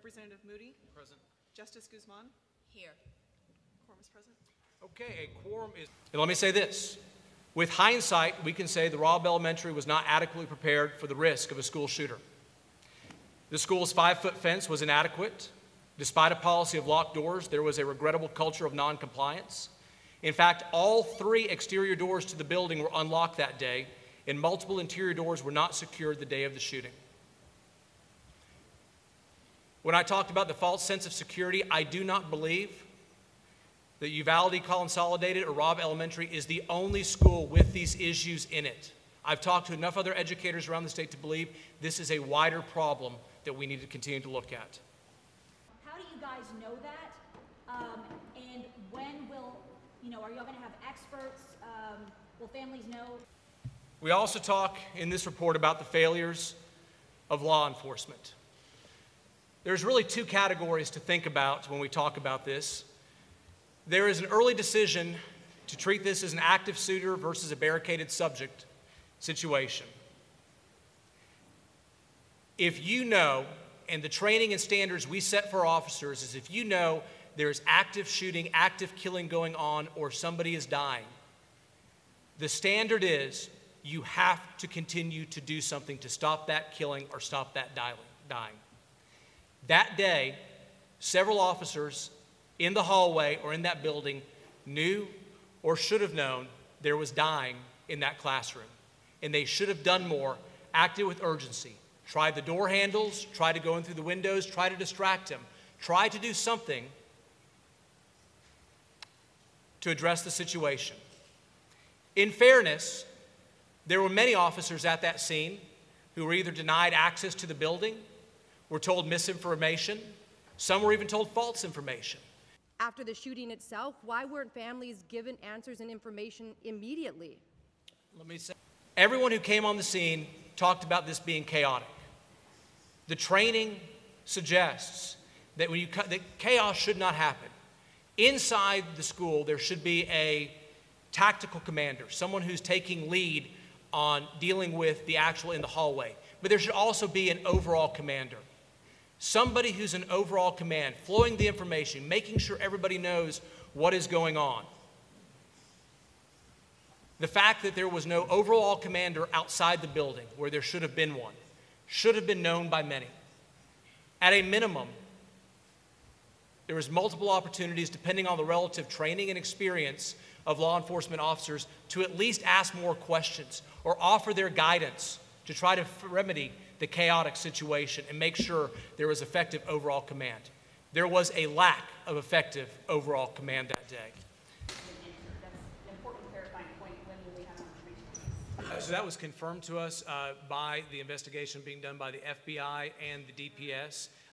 Representative Moody. Present. Justice Guzman. Here. Quorum is present. Okay, a quorum is... And let me say this. With hindsight, we can say the Robb Elementary was not adequately prepared for the risk of a school shooter. The school's 5-foot fence was inadequate. Despite a policy of locked doors, there was a regrettable culture of noncompliance. In fact, all 3 exterior doors to the building were unlocked that day, and multiple interior doors were not secured the day of the shooting. When I talked about the false sense of security, I do not believe that Uvalde Consolidated or Robb Elementary is the only school with these issues in it. I've talked to enough other educators around the state to believe this is a wider problem that we need to continue to look at. How do you guys know that? And when will, are y'all going to have experts? Will families know? We also talk in this report about the failures of law enforcement. There's really 2 categories to think about when we talk about this. There is an early decision to treat this as an active shooter versus a barricaded subject situation. If you know, and the training and standards we set for officers is if you know there's active shooting, active killing going on, or somebody is dying, the standard is you have to continue to do something to stop that killing or stop that dying. That day, several officers in the hallway or in that building knew or should have known there was dying in that classroom. And they should have done more, acted with urgency, tried the door handles, tried to go in through the windows, tried to distract him, tried to do something to address the situation. In fairness, there were many officers at that scene who were either denied access to the building, were told misinformation, some were even told false information. After the shooting itself, why weren't families given answers and information immediately? Let me say, everyone who came on the scene talked about this being chaotic. The training suggests that that chaos should not happen. Inside the school, there should be a tactical commander, someone who's taking lead on dealing with the actual in the hallway. But there should also be an overall commander. Somebody who's an overall command, flowing the information, making sure everybody knows what is going on. The fact that there was no overall commander outside the building, where there should have been one, should have been known by many. At a minimum, there was multiple opportunities, depending on the relative training and experience of law enforcement officers, to at least ask more questions or offer their guidance to try to remedy the chaotic situation and make sure there was effective overall command. There was a lack of effective overall command that day. That's an important clarifying point. When will we have information? So that was confirmed to us by the investigation being done by the FBI and the DPS.